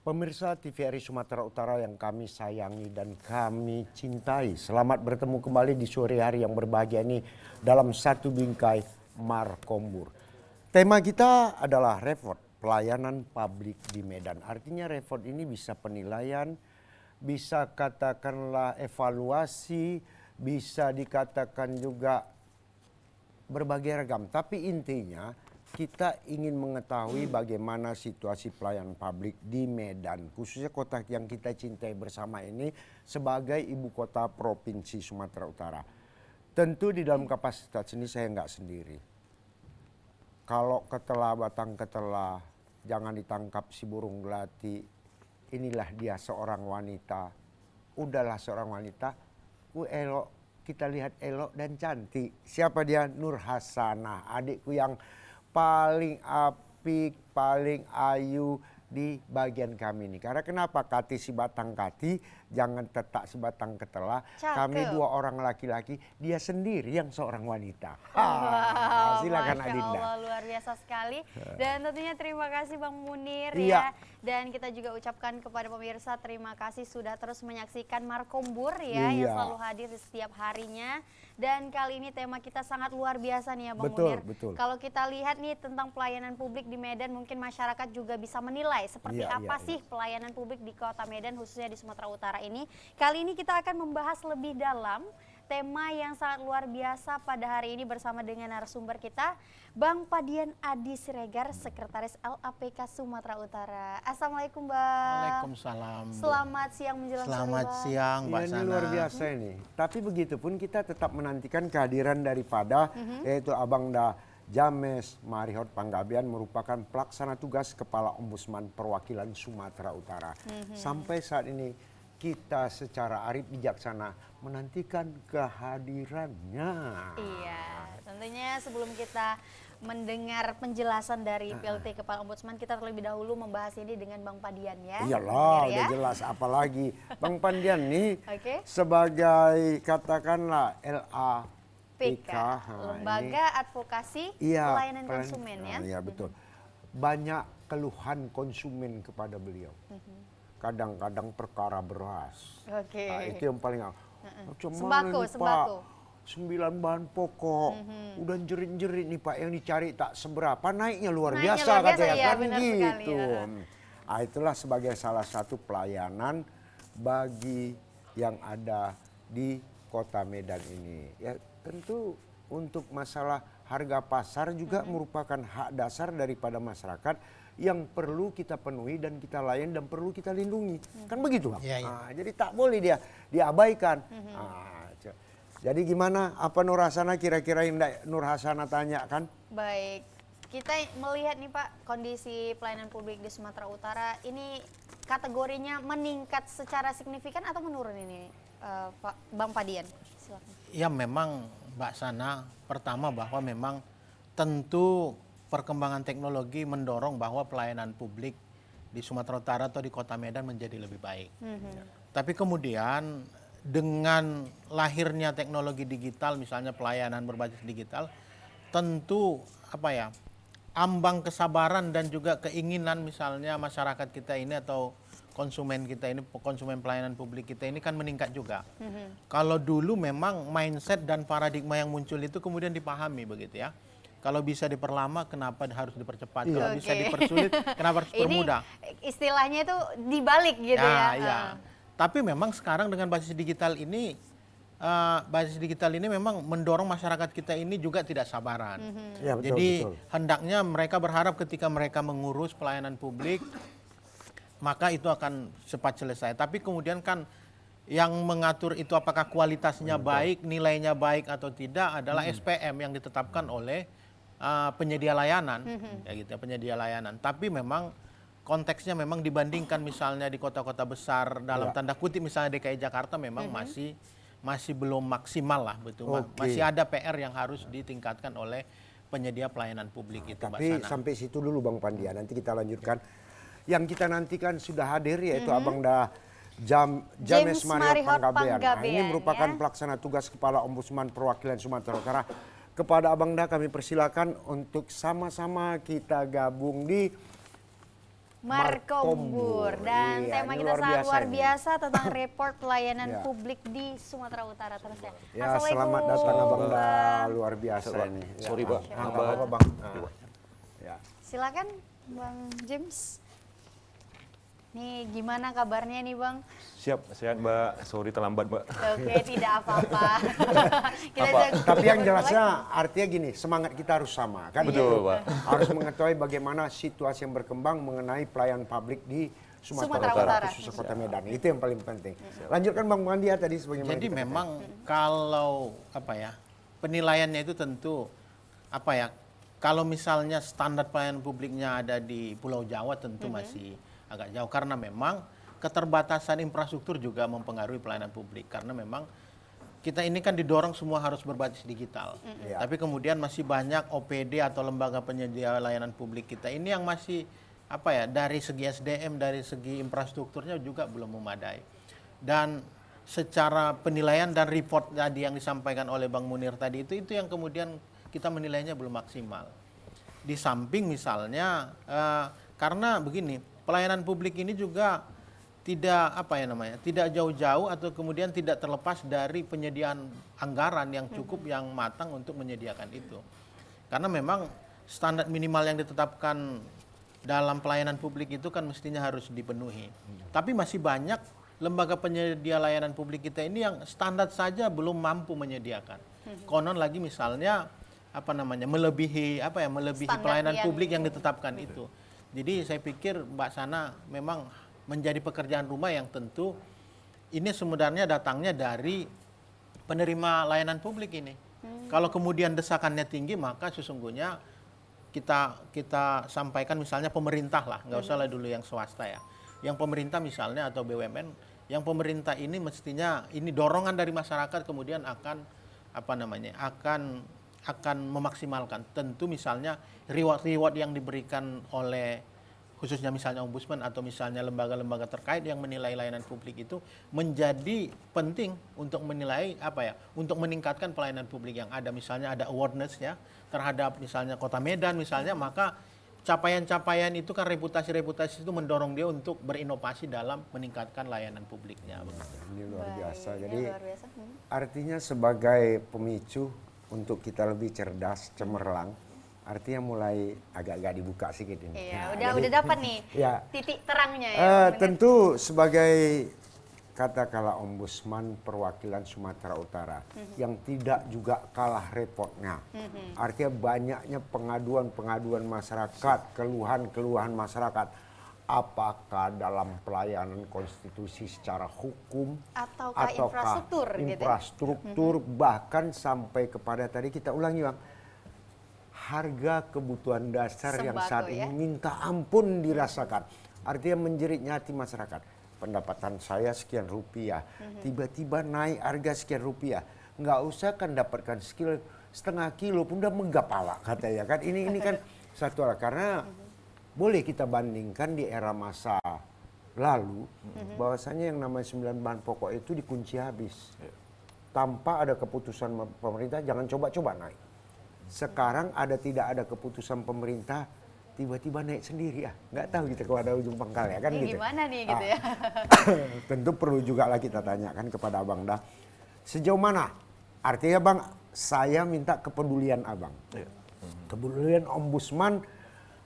Pemirsa TVRI Sumatera Utara yang kami sayangi dan kami cintai, selamat bertemu kembali di sore hari yang berbahagia ini dalam satu bingkai Markombur. Tema kita adalah Report, pelayanan publik di Medan. Artinya Report ini bisa penilaian, bisa katakanlah evaluasi, bisa dikatakan juga berbagai ragam. Tapi intinya kita ingin mengetahui bagaimana situasi pelayanan publik di Medan, khususnya kota yang kita cintai bersama ini sebagai ibu kota provinsi Sumatera Utara. Tentu di dalam kapasitas ini saya nggak sendiri. Kalau ketela batang ketela, jangan ditangkap si burung gelati. Inilah dia seorang wanita. Udahlah seorang wanita, elok, kita lihat elok dan cantik. Siapa dia? Nur Hasanah, adikku yang paling apik, paling ayu di bagian kami ini. Karena kenapa? Kati si batang kati, jangan tetak sebatang ketela. Cakep. Kami dua orang laki-laki, dia sendiri yang seorang wanita. Wow, Silakan Masya Adinda. Allah, luar biasa sekali. Dan tentunya terima kasih Bang Munir Iya. ya. Dan kita juga ucapkan kepada pemirsa terima kasih sudah terus menyaksikan Markombur ya, yang Iya. selalu hadir di setiap harinya. Dan kali ini tema kita sangat luar biasa nih ya Bang Betul, Munir. betul. Kalau kita lihat nih tentang pelayanan publik di Medan, mungkin masyarakat juga bisa menilai seperti Iya, apa iya, sih pelayanan publik di Kota Medan khususnya di Sumatera Utara ini. Kali ini kita akan membahas lebih dalam tema yang sangat luar biasa pada hari ini bersama dengan narasumber kita, Bang Padian Adi Siregar, Sekretaris LAPK Sumatera Utara. Assalamualaikum Bang. Waalaikumsalam. Bu. Selamat siang menjelang sore Selamat Bang. siang Mbak Iya, ini Sana. luar biasa ini. Tapi begitu pun kita tetap menantikan kehadiran daripada yaitu Abang Da James Marihot Panggabean merupakan pelaksana tugas Kepala Ombudsman Perwakilan Sumatera Utara. Sampai saat ini kita secara arif bijaksana menantikan kehadirannya. Iya, tentunya sebelum kita mendengar penjelasan dari PLT Kepala Ombudsman, kita terlebih dahulu membahas ini dengan Bang Padian ya. Iyalah, Munir, udah jelas. Apalagi Bang Pandian nih Oke. sebagai katakanlah LAPK, PK, Lembaga Advokasi Iya, Pelayanan Konsumen ya. Iya betul. Banyak keluhan konsumen kepada beliau. Kadang-kadang perkara beras. Oke. Nah, itu yang paling. Macam mana Sembako, nih, sembako. Pak? 9 bahan pokok. Udah jerit-jerit nih Pak, yang dicari tak seberapa, naiknya luar Naiknya biasa luar biasa, katanya iya, kan benar gitu. sekali, ya. Nah, itulah sebagai salah satu pelayanan bagi yang ada di Kota Medan ini. Ya tentu untuk masalah harga pasar juga merupakan hak dasar daripada masyarakat yang perlu kita penuhi dan kita layan dan perlu kita lindungi. Kan begitu Bang? Iya, iya. Nah, jadi tak boleh dia diabaikan. Jadi gimana, apa Nur Hasanah kira-kira yang Nur Hasanah tanyakan? Baik, kita melihat nih Pak, kondisi pelayanan publik di Sumatera Utara ini kategorinya meningkat secara signifikan atau menurun ini Pak Bang Padian? Silakan. Ya memang Mbak Sana, pertama bahwa memang tentu perkembangan teknologi mendorong bahwa pelayanan publik di Sumatera Utara atau di Kota Medan menjadi lebih baik. Tapi kemudian dengan lahirnya teknologi digital, misalnya pelayanan berbasis digital, tentu apa ya, ambang kesabaran dan juga keinginan misalnya masyarakat kita ini atau konsumen kita ini, konsumen pelayanan publik kita ini kan meningkat juga. Kalau dulu memang mindset dan paradigma yang muncul itu kemudian dipahami begitu ya. Kalau bisa diperlama, kenapa harus dipercepat? Kalau bisa Oke. dipersulit, kenapa harus dipermudah? Ini istilahnya itu dibalik gitu ya. Tapi memang sekarang dengan basis digital ini memang mendorong masyarakat kita ini juga tidak sabaran. Ya, betul, Jadi betul. hendaknya mereka berharap ketika mereka mengurus pelayanan publik, maka itu akan cepat selesai. Tapi kemudian kan yang mengatur itu apakah kualitasnya baik, nilainya baik atau tidak adalah SPM yang ditetapkan oleh penyedia layanan, ya gitu ya, penyedia layanan. Tapi memang konteksnya memang dibandingkan misalnya di kota-kota besar dalam tanda kutip misalnya DKI Jakarta memang masih belum maksimal lah, betul. Oke. Masih ada PR yang harus ditingkatkan oleh penyedia pelayanan publik itu, Mbak Tapi Sana. sampai situ dulu Bang Pandian, nanti kita lanjutkan. Yang kita nantikan sudah hadir yaitu Abang Da James Marihot Panggabean. Nah, ini merupakan ya. pelaksana tugas Kepala Ombudsman Perwakilan Sumatera Utara. Kepada Abang Da kami persilakan untuk sama-sama kita gabung di Markombur. Dan Iya, tema ini kita sangat luar ini. biasa tentang report pelayanan Ya. publik di Sumatera Utara terus ya. Ya, selamat datang Abang Da, luar biasa ini. Sorry, Ya, Pak. nggak apa-apa, Bang. Nah, ya. Silakan Bang James. Nih gimana kabarnya nih Bang? Siap, sehat Mbak. Sorry terlambat Mbak. Oke, tidak apa-apa. Kita Apa? jaga- Tapi yang jelasnya artinya gini, semangat kita harus sama kan? Betul, Gitu. Pak. Harus mengetahui bagaimana situasi yang berkembang mengenai pelayanan publik di Sumatera Sumatera Utara. Utara, khususnya Kota Medan. Itu yang paling penting. Lanjutkan Bang Mandia tadi sebagaimana Jadi kita memang kalau penilaiannya itu tentu kalau misalnya standar pelayanan publiknya ada di Pulau Jawa tentu masih agak jauh karena memang keterbatasan infrastruktur juga mempengaruhi pelayanan publik karena memang kita ini kan didorong semua harus berbasis digital. Iya. Tapi kemudian masih banyak OPD atau lembaga penyedia layanan publik kita ini yang masih dari segi SDM, dari segi infrastrukturnya juga belum memadai. Dan secara penilaian dan report tadi yang disampaikan oleh Bang Munir tadi itu yang kemudian kita menilainya belum maksimal. Di samping misalnya karena begini, pelayanan publik ini juga tidak jauh-jauh atau kemudian tidak terlepas dari penyediaan anggaran yang cukup yang matang untuk menyediakan itu. Karena memang standar minimal yang ditetapkan dalam pelayanan publik itu kan mestinya harus dipenuhi. Tapi masih banyak lembaga penyedia layanan publik kita ini yang standar saja belum mampu menyediakan. Konon lagi misalnya melebihi Standar pelayanan yang- publik yang ditetapkan itu. Jadi saya pikir Mbak Sana memang menjadi pekerjaan rumah yang tentu ini sebenarnya datangnya dari penerima layanan publik ini. Kalau kemudian desakannya tinggi maka sesungguhnya kita sampaikan misalnya pemerintah lah, nggak usah lah dulu yang swasta ya. Yang pemerintah misalnya atau BUMN, yang pemerintah ini mestinya ini dorongan dari masyarakat kemudian akan akan memaksimalkan. Tentu misalnya reward yang diberikan oleh khususnya misalnya ombudsman atau misalnya lembaga-lembaga terkait yang menilai layanan publik itu menjadi penting untuk menilai untuk meningkatkan pelayanan publik yang ada, misalnya ada awareness ya terhadap misalnya Kota Medan misalnya, maka capaian-capaian itu kan reputasi itu mendorong dia untuk berinovasi dalam meningkatkan layanan publiknya. Ini luar biasa. Baik, Jadi ya, luar biasa. artinya sebagai pemicu untuk kita lebih cerdas, cemerlang, artinya mulai agak-agak dibuka sedikit ini. Iya, Nah, udah dapat nih Ya. titik terangnya ya. Bang Munir. Tentu sebagai katakanlah ombudsman perwakilan Sumatera Utara yang tidak juga kalah repotnya. Artinya banyaknya pengaduan-pengaduan masyarakat, keluhan-keluhan masyarakat. Apakah dalam pelayanan konstitusi secara hukum Ataukah infrastruktur gitu ya? infrastruktur, bahkan sampai kepada tadi kita ulangi Bang, harga kebutuhan dasar yang Sembako, saat ya? ini minta ampun dirasakan. Artinya menjeritnya hati masyarakat. Pendapatan saya sekian rupiah, tiba-tiba naik harga sekian rupiah. Nggak usah kan dapatkan setengah kilo pun udah menggapala katanya kan. Ini kan satu hal karena boleh kita bandingkan di era masa lalu bahwasanya yang namanya 9 bahan pokok itu dikunci habis. Tanpa ada keputusan pemerintah jangan coba-coba naik. Sekarang tidak ada keputusan pemerintah tiba-tiba naik sendiri ya. Nggak tahu kita kepada ujung pangkal ya kan Ini gitu. gimana nih gitu ya? Tentu perlu juga lah kita tanyakan kepada Abang Da. Sejauh mana? Artinya Bang, saya minta kepedulian Abang. Kepedulian ombudsman,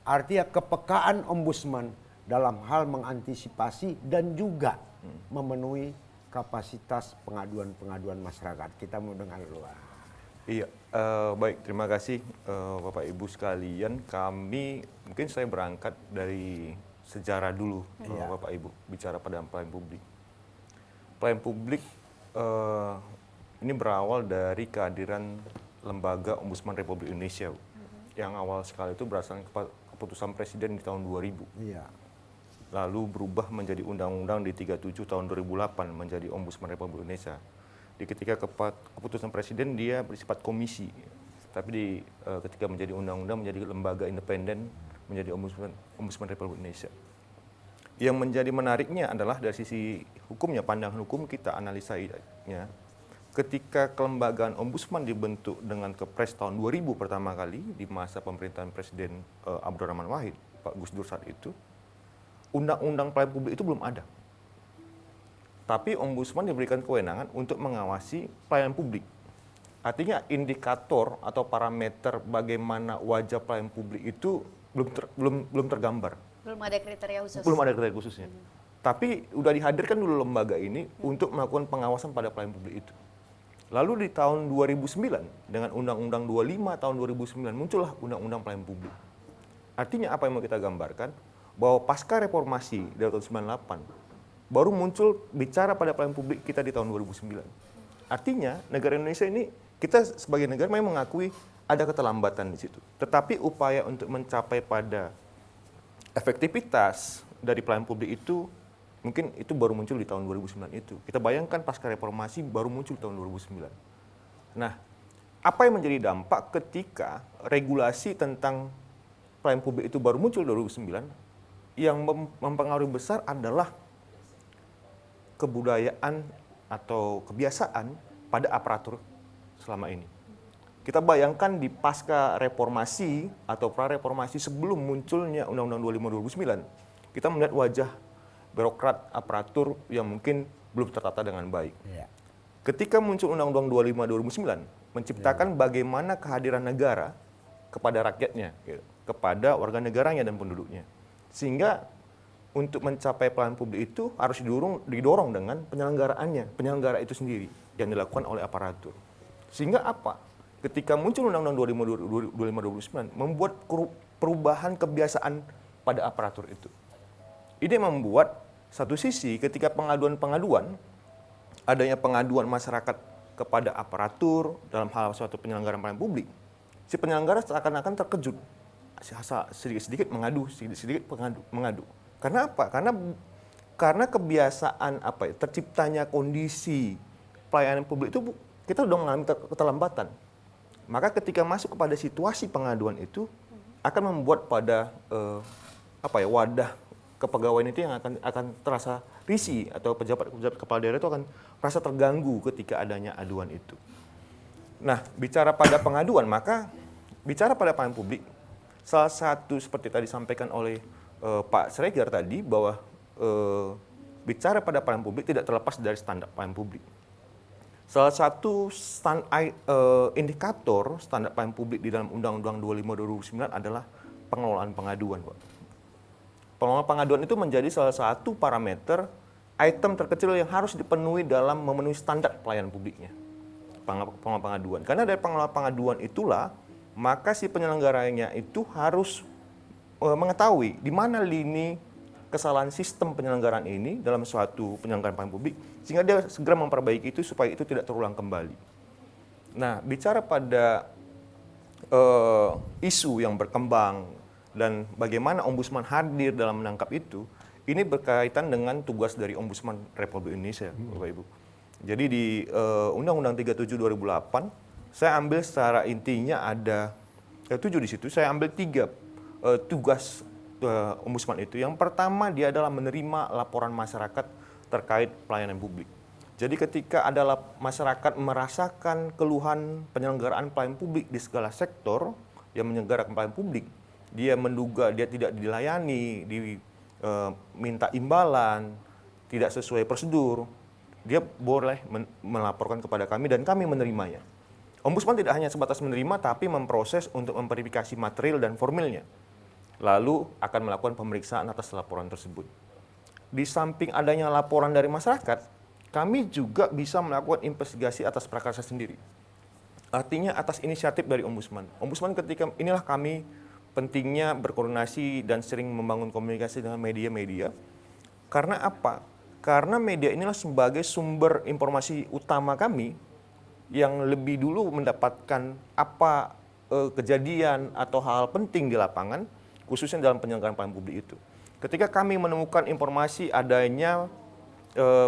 artinya kepekaan ombudsman dalam hal mengantisipasi dan juga memenuhi kapasitas pengaduan-pengaduan masyarakat. Kita mau dengar dulu. Iya, baik, terima kasih Bapak Ibu sekalian. Mungkin saya berangkat dari sejarah dulu, Bapak Ibu, bicara pada pelayanan publik. Pelayanan publik ini berawal dari kehadiran Lembaga Ombudsman Republik Indonesia, yang awal sekali itu berasal dari keputusan Presiden di tahun 2000. Iya. Lalu berubah menjadi Undang-Undang di 37 tahun 2008 menjadi Ombudsman Republik Indonesia. Ketika keputusan Presiden dia bersifat komisi, tapi ketika menjadi undang-undang menjadi lembaga independen menjadi Ombudsman Republik Indonesia. Yang menjadi menariknya adalah dari sisi hukumnya, pandangan hukum kita analisanya, ketika kelembagaan Ombudsman dibentuk dengan Kepres tahun 2000 pertama kali di masa pemerintahan Presiden Abdurrahman Wahid, Pak Gus Dur saat itu, undang-undang pelayanan publik itu belum ada. Tapi ombudsman diberikan kewenangan untuk mengawasi pelayanan publik. Artinya indikator atau parameter bagaimana wajah pelayanan publik itu belum tergambar. Belum ada kriteria khusus. Belum ada kriteria khususnya. Tapi udah dihadirkan dulu lembaga ini untuk melakukan pengawasan pada pelayanan publik itu. Lalu di tahun 2009 dengan Undang-Undang 25 tahun 2009 muncullah Undang-Undang Pelayanan Publik. Artinya apa yang mau kita gambarkan? Bahwa pasca reformasi dari tahun 98 baru muncul bicara pada pelayanan publik kita di tahun 2009. Artinya negara Indonesia ini, kita sebagai negara memang mengakui ada keterlambatan di situ. Tetapi upaya untuk mencapai pada efektivitas dari pelayanan publik itu mungkin itu baru muncul di tahun 2009 itu. Kita bayangkan pasca reformasi baru muncul di tahun 2009. Nah, apa yang menjadi dampak ketika regulasi tentang pelayanan publik itu baru muncul 2009, yang mempengaruhi besar adalah kebudayaan atau kebiasaan pada aparatur selama ini. Kita bayangkan di pasca reformasi atau pra-reformasi sebelum munculnya Undang-Undang 25 2009, kita melihat wajah birokrat aparatur yang mungkin belum tertata dengan baik. Ya. Ketika muncul Undang-Undang 25 2009, menciptakan bagaimana kehadiran negara kepada rakyatnya, gitu, kepada warga negaranya dan penduduknya. Sehingga untuk mencapai pelayanan publik itu harus didorong dengan penyelenggaraannya, penyelenggara itu sendiri yang dilakukan oleh aparatur. Sehingga apa? Ketika muncul Undang-Undang 25 2009 membuat perubahan kebiasaan pada aparatur itu. Ini membuat satu sisi ketika pengaduan-pengaduan, adanya pengaduan masyarakat kepada aparatur dalam hal suatu penyelenggaraan pelayanan publik, si penyelenggara seakan-akan terkejut, sedikit-sedikit mengadu, sedikit-sedikit mengadu. Karena apa? Karena kebiasaan terciptanya kondisi pelayanan publik itu kita sudah mengalami keterlambatan. Maka ketika masuk kepada situasi pengaduan itu akan membuat pada wadah kepegawaian itu yang akan terasa risih, atau pejabat kepala daerah itu akan merasa terganggu ketika adanya aduan itu. Nah, bicara pada pengaduan, maka bicara pada pelayanan publik, salah satu seperti tadi disampaikan oleh Pak Sregar tadi, bahwa bicara pada pelayanan publik tidak terlepas dari standar pelayanan publik. Salah satu indikator standar pelayanan publik di dalam Undang-Undang 25 2009 adalah pengelolaan pengaduan, Pak. Pengelolaan pengaduan itu menjadi salah satu parameter item terkecil yang harus dipenuhi dalam memenuhi standar pelayanan publiknya. Pengelolaan pengaduan. Karena dari pengelolaan pengaduan itulah, maka si penyelenggaranya itu harus mengetahui di mana lini kesalahan sistem penyelenggaraan ini dalam suatu penyelenggaraan pelayanan publik, sehingga dia segera memperbaiki itu supaya itu tidak terulang kembali. Nah, bicara pada isu yang berkembang dan bagaimana ombudsman hadir dalam menangkap itu, ini berkaitan dengan tugas dari Ombudsman Republik Indonesia, Bapak Ibu. Jadi di Undang-Undang 37 2008, saya ambil secara intinya ada 7 di situ. Saya ambil 3 tugas Ombudsman itu. Yang pertama, dia adalah menerima laporan masyarakat terkait pelayanan publik. Jadi ketika ada masyarakat merasakan keluhan penyelenggaraan pelayanan publik di segala sektor yang menyelenggarakan pelayanan publik, dia menduga dia tidak dilayani, diminta imbalan, tidak sesuai prosedur, dia boleh melaporkan kepada kami dan kami menerimanya. Ombudsman tidak hanya sebatas menerima, tapi memproses untuk memverifikasi material dan formilnya. Lalu akan melakukan pemeriksaan atas laporan tersebut. Di samping adanya laporan dari masyarakat, kami juga bisa melakukan investigasi atas prakarsa sendiri. Artinya atas inisiatif dari Ombudsman. Ombudsman ketika inilah kami pentingnya berkoordinasi dan sering membangun komunikasi dengan media-media. Karena apa? Karena media inilah sebagai sumber informasi utama kami yang lebih dulu mendapatkan apa kejadian atau hal penting di lapangan, khususnya dalam penyelenggaraan pelayanan publik itu. Ketika kami menemukan informasi adanya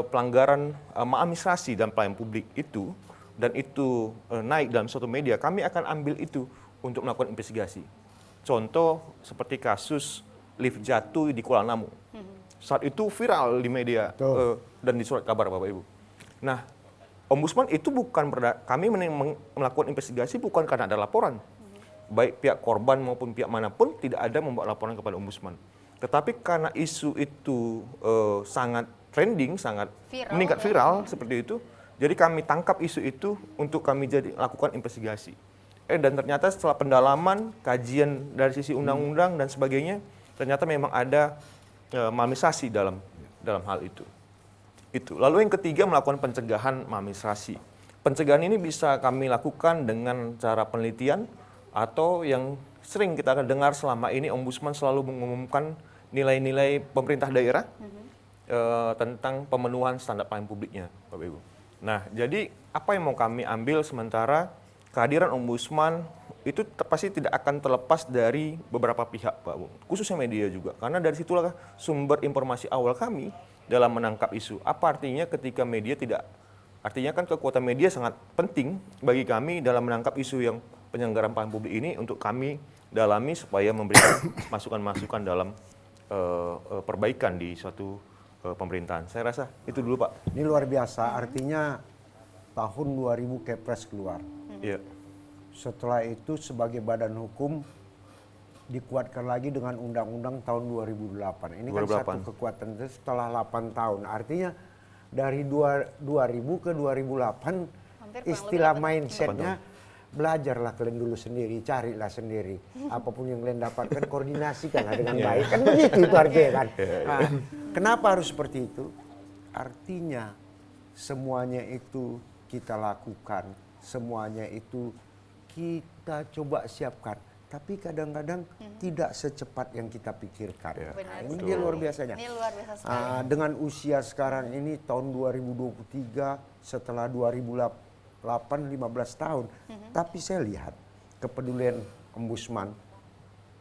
pelanggaran maladministrasi dalam pelayanan publik itu, dan itu naik dalam suatu media, kami akan ambil itu untuk melakukan investigasi. Contoh seperti kasus lift jatuh di Kuala Namu. Saat itu viral di media dan di surat kabar, Bapak Ibu. Nah, Ombudsman itu bukan kami melakukan investigasi bukan karena ada laporan. Baik pihak korban maupun pihak manapun tidak ada membuat laporan kepada Ombudsman. Tetapi karena isu itu sangat trending, sangat Viral, meningkat ya. viral seperti itu, jadi kami tangkap isu itu untuk kami lakukan investigasi. Dan ternyata setelah pendalaman, kajian dari sisi undang-undang dan sebagainya, ternyata memang ada maladministrasi dalam hal itu. Lalu yang ketiga, melakukan pencegahan maladministrasi. Pencegahan ini bisa kami lakukan dengan cara penelitian atau yang sering kita akan dengar selama ini Ombudsman selalu mengumumkan nilai-nilai pemerintah daerah tentang pemenuhan standar pelayanan publiknya, Bapak Ibu. Nah, jadi apa yang mau kami ambil sementara kehadiran Ombudsman itu pasti tidak akan terlepas dari beberapa pihak, Pak Bu, khususnya media juga. Karena dari situlah sumber informasi awal kami dalam menangkap isu. Apa artinya ketika media tidak, artinya kan kekuatan media sangat penting bagi kami dalam menangkap isu yang penyelenggaraan pelayanan publik ini untuk kami dalami supaya memberikan masukan-masukan dalam perbaikan di suatu pemerintahan. Saya rasa itu dulu, Pak. Ini luar biasa, artinya tahun 2000 Kepres keluar. Iya. Setelah itu sebagai badan hukum dikuatkan lagi dengan undang-undang tahun 2008. Ini kan 2008. satu kekuatan itu setelah 8 tahun. Artinya dari 2000 ke 2008 Hampir kurang istilah lebih 8 mindsetnya belajarlah kalian dulu sendiri, carilah sendiri. Apapun yang kalian dapatkan koordinasikanlah dengan baik. Kan begitu itu artinya kan. Nah, kenapa harus seperti itu? Artinya semuanya itu kita lakukan, semuanya itu kita coba siapkan, tapi kadang-kadang tidak secepat yang kita pikirkan. Benar Ini sekali. dia luar biasanya. Ini luar biasa sekali. Dengan usia sekarang ini tahun 2023 setelah 2008 15 tahun, tapi saya lihat kepedulian Ombudsman,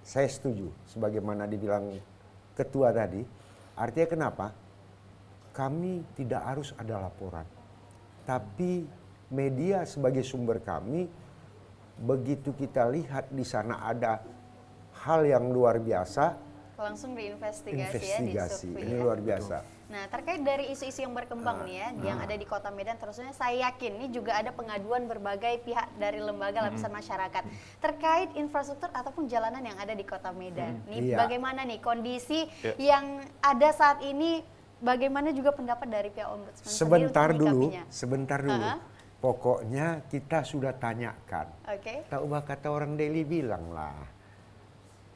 saya setuju sebagaimana dibilang ketua tadi. Artinya kenapa? Kami tidak harus ada laporan, tapi media sebagai sumber kami, begitu kita lihat di sana ada hal yang luar biasa, Langsung diinvestigasi investigasi. ya, di Ini survei ya. luar biasa. Nah, terkait dari isu-isu yang berkembang nih ya, yang ada di Kota Medan, terusnya saya yakin ini juga ada pengaduan berbagai pihak dari lembaga lapisan masyarakat terkait infrastruktur ataupun jalanan yang ada di Kota Medan. Nih, Iya. bagaimana nih kondisi yang ada saat ini? Bagaimana juga pendapat dari pihak Ombudsman sendiri Sebentar untuk dulu, menyikapinya? sebentar dulu. Pokoknya kita sudah tanyakan. Oke. Tahu bah kata orang Delhi bilang lah,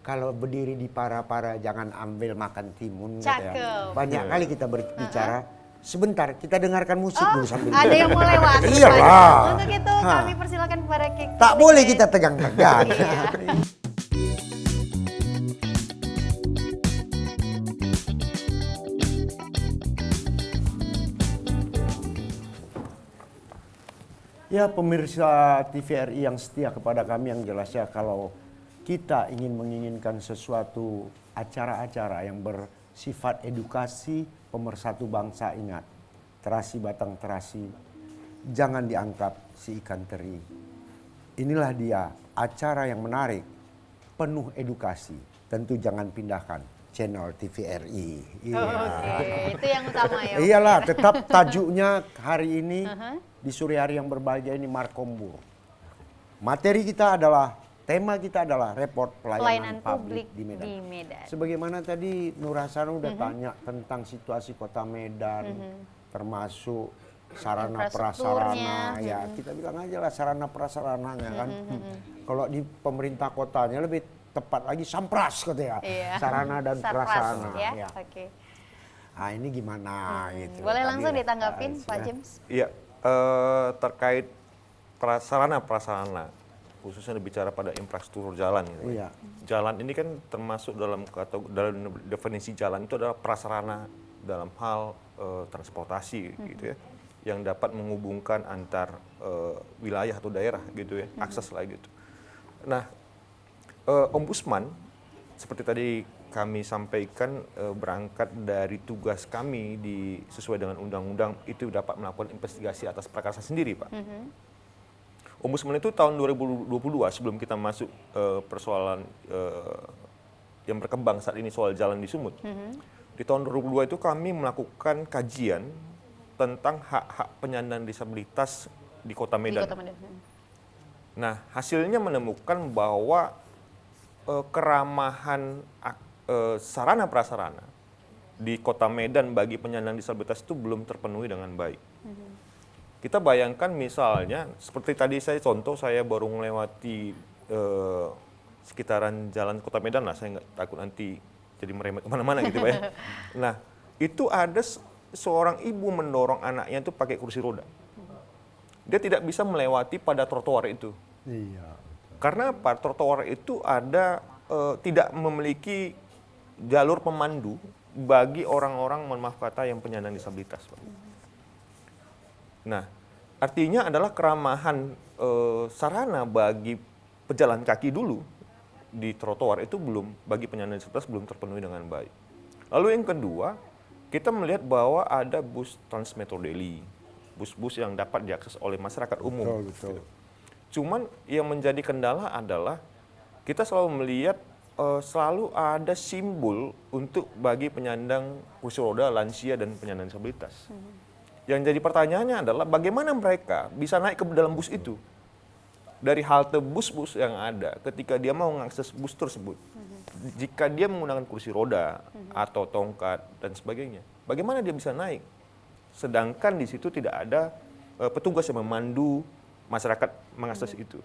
kalau berdiri di para-para jangan ambil makan timun. Cakep. Katanya. Banyak kali kita berbicara. Sebentar, kita dengarkan musik dulu sambil Ada yang mau lewat. Iyalah. Untuk itu Hah. kami persilakan kepada Tak boleh kita tegang-tegang. Iya. Ya pemirsa TVRI yang setia kepada kami, yang jelasnya kalau kita ingin menginginkan sesuatu acara-acara yang bersifat edukasi, pemersatu bangsa, ingat, terasi batang terasi, jangan diangkat si ikan teri. Inilah dia acara yang menarik, penuh edukasi, tentu jangan pindahkan channel TVRI. Iya. Oke, itu yang utama ya. Iyalah, tetap tajuknya hari ini di sore hari yang berbahagia ini Markombur. Materi kita adalah, tema kita adalah report pelayanan publik di Medan. Sebagaimana tadi Nur Hasan udah tanya tentang situasi Kota Medan, termasuk sarana prasarana, ya kita bilang aja lah sarana prasarananya kan. Kalau di pemerintah kotanya lebih tepat lagi sampras katanya, Iya. sarana dan Sarpras, prasarana. ya. Ya. Oke. Ah ini gimana gitu. Boleh Tadi langsung ya, ditanggapin ya. Pak James? Iya, terkait prasarana, khususnya bicara pada infrastruktur jalan. Gitu. Iya. Jalan ini kan termasuk dalam definisi jalan itu adalah prasarana dalam hal transportasi gitu ya, yang dapat menghubungkan antar wilayah atau daerah gitu ya, akses lah gitu. Nah, Ombudsman seperti tadi kami sampaikan berangkat dari tugas kami sesuai dengan undang-undang itu dapat melakukan investigasi atas prakarsa sendiri, Pak. Ombudsman itu tahun 2022 sebelum kita masuk persoalan yang berkembang saat ini soal jalan di Sumut. Di tahun 2002 itu kami melakukan kajian tentang hak-hak penyandang disabilitas di Kota Medan. Di Kota Medan. Nah, hasilnya menemukan bahwa keramahan sarana prasarana di Kota Medan bagi penyandang disabilitas itu belum terpenuhi dengan baik. Kita bayangkan misalnya seperti tadi saya baru melewati sekitaran jalan Kota Medan lah, saya nggak takut nanti jadi merembet kemana-mana gitu Pak ya. Nah itu ada seorang ibu mendorong anaknya itu pakai kursi roda. Dia tidak bisa melewati pada trotoar itu. Iya. Karena apa? Trotoar itu ada tidak memiliki jalur pemandu bagi orang-orang, mohon maaf kata, yang penyandang disabilitas, Pak. Nah, artinya adalah keramahan sarana bagi pejalan kaki dulu di trotoar itu bagi penyandang disabilitas belum terpenuhi dengan baik. Lalu yang kedua, kita melihat bahwa ada bus Transmetro Daily, bus-bus yang dapat diakses oleh masyarakat umum. Betul. Cuman yang menjadi kendala adalah kita selalu melihat selalu ada simbol untuk bagi penyandang kursi roda, lansia, dan penyandang disabilitas. Yang jadi pertanyaannya adalah bagaimana mereka bisa naik ke dalam bus itu? Dari halte bus-bus yang ada ketika dia mau mengakses bus tersebut. Jika dia menggunakan kursi roda atau tongkat dan sebagainya, bagaimana dia bisa naik? Sedangkan di situ tidak ada petugas yang memandu masyarakat mengakses itu.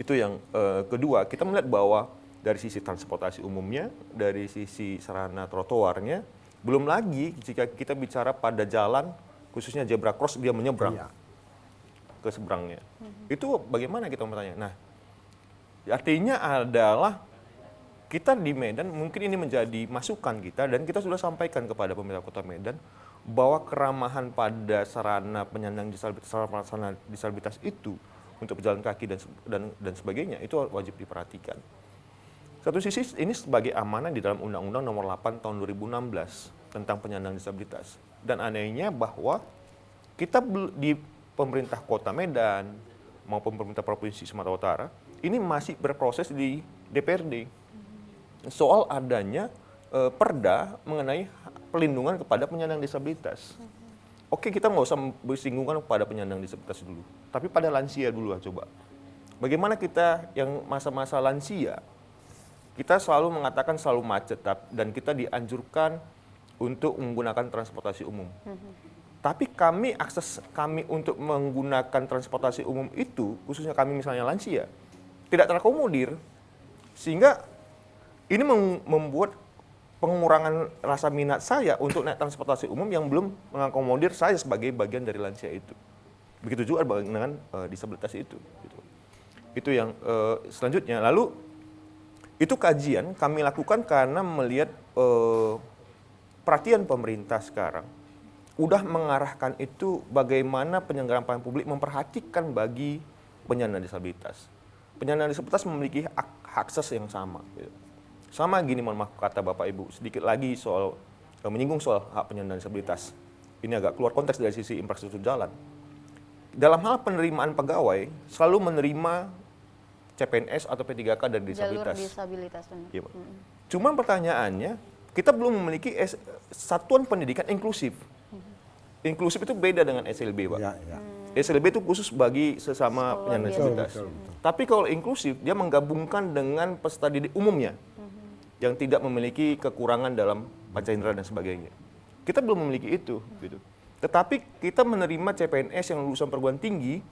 Itu yang kedua, kita melihat bahwa dari sisi transportasi umumnya, dari sisi sarana trotoarnya, belum lagi jika kita bicara pada jalan, khususnya zebra cross, dia menyeberang ke seberangnya. Itu bagaimana kita bertanya? Nah, artinya adalah kita di Medan, mungkin ini menjadi masukan kita, dan kita sudah sampaikan kepada pemerintah Kota Medan, bahwa keramahan pada sarana penyandang disabilitas, sarana disabilitas itu untuk pejalan kaki dan sebagainya itu wajib diperhatikan. Satu sisi ini sebagai amanah di dalam Undang-Undang Nomor 8 Tahun 2016 tentang penyandang disabilitas. Dan anehnya bahwa kita di pemerintah Kota Medan maupun pemerintah Provinsi Sumatera Utara ini masih berproses di DPRD soal adanya perda mengenai pelindungan kepada penyandang disabilitas. Oke, kita nggak usah bersinggungan kepada penyandang disabilitas dulu, tapi pada lansia dulu lah coba. Bagaimana kita yang masa-masa lansia, kita selalu mengatakan selalu macet, dan kita dianjurkan untuk menggunakan transportasi umum. Tapi akses kami untuk menggunakan transportasi umum itu, khususnya kami misalnya lansia, tidak terakomodir, sehingga ini membuat pengurangan rasa minat saya untuk naik transportasi umum yang belum mengakomodir saya sebagai bagian dari lansia itu. Begitu juga dengan disabilitas itu. Itu yang selanjutnya. Lalu itu kajian kami lakukan karena melihat perhatian pemerintah sekarang udah mengarahkan itu bagaimana penyelenggaraan pelayanan publik memperhatikan bagi penyandang disabilitas. Penyandang disabilitas memiliki akses yang sama. Sama gini, mohon maaf kata Bapak Ibu, sedikit lagi soal menyinggung soal hak penyandang disabilitas. Ini agak keluar konteks dari sisi infrastruktur jalan. Dalam hal penerimaan pegawai, selalu menerima CPNS atau P3K dari disabilitas. Jalur disabilitas, benar. Ya, cuman pertanyaannya, kita belum memiliki satuan pendidikan inklusif. Inklusif itu beda dengan SLB, Pak. SLB itu khusus bagi sesama penyandang disabilitas. Tapi kalau inklusif, dia menggabungkan dengan peserta didik umumnya yang tidak memiliki kekurangan dalam panca indera dan sebagainya. Kita belum memiliki itu. Gitu. Tetapi kita menerima CPNS yang lulusan perguruan tinggi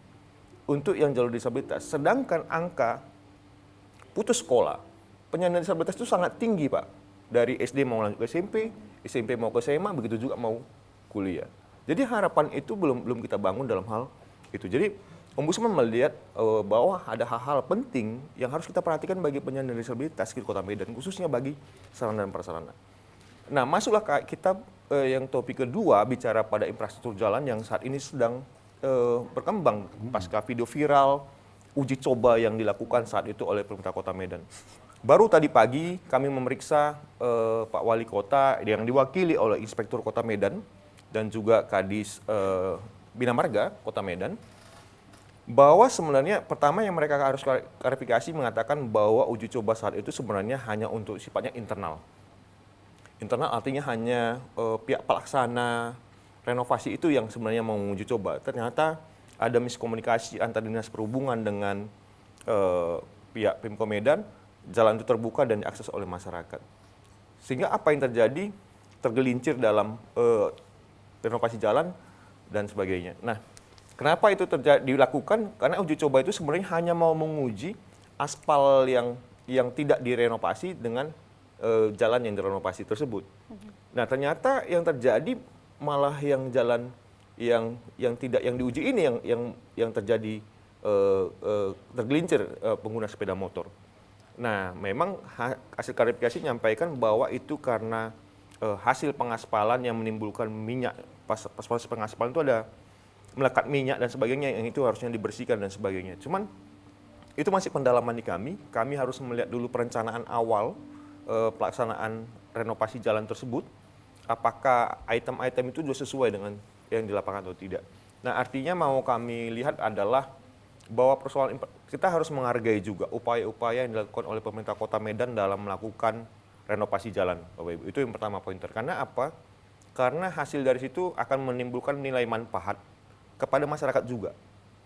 untuk yang jalur disabilitas. Sedangkan angka putus sekolah penyandang disabilitas itu sangat tinggi, Pak. Dari SD mau lanjut ke SMP, SMP mau ke SMA, begitu juga mau kuliah. Jadi harapan itu belum kita bangun dalam hal itu. Jadi Ombudsman melihat bahwa ada hal-hal penting yang harus kita perhatikan bagi penyandang disabilitas di Kota Medan, khususnya bagi sarana dan prasarana. Nah, masuklah kita yang topik kedua, bicara pada infrastruktur jalan yang saat ini sedang berkembang pasca video viral uji coba yang dilakukan saat itu oleh pemerintah Kota Medan. Baru tadi pagi kami memeriksa Pak Wali Kota yang diwakili oleh Inspektur Kota Medan dan juga Kadis Bina Marga Kota Medan, bahwa sebenarnya pertama yang mereka harus klarifikasi mengatakan bahwa uji coba saat itu sebenarnya hanya untuk sifatnya internal. Internal artinya hanya pihak pelaksana renovasi itu yang sebenarnya mau uji coba. Ternyata ada miskomunikasi antara Dinas Perhubungan dengan pihak Pemko Medan, jalan itu terbuka dan diakses oleh masyarakat. Sehingga apa yang terjadi? Tergelincir dalam renovasi jalan dan sebagainya. Nah, kenapa itu dilakukan? Karena uji coba itu sebenarnya hanya mau menguji aspal yang tidak direnovasi dengan jalan yang direnovasi tersebut. Nah, ternyata yang terjadi malah yang jalan yang tidak yang diuji ini yang terjadi tergelincir pengguna sepeda motor. Nah, memang hasil klarifikasi menyampaikan bahwa itu karena hasil pengaspalan yang menimbulkan minyak. Pas proses pengaspalan itu ada melekat minyak dan sebagainya, yang itu harusnya dibersihkan dan sebagainya. Cuman itu masih pendalaman di kami. Kami harus melihat dulu perencanaan awal pelaksanaan renovasi jalan tersebut. Apakah item-item itu sudah sesuai dengan yang di lapangan atau tidak. Nah, artinya mau kami lihat adalah bahwa persoalan kita harus menghargai juga upaya-upaya yang dilakukan oleh pemerintah Kota Medan dalam melakukan renovasi jalan, Bapak Ibu. Itu yang pertama pointer. Karena apa? Karena hasil dari situ akan menimbulkan nilai manfaat kepada masyarakat juga.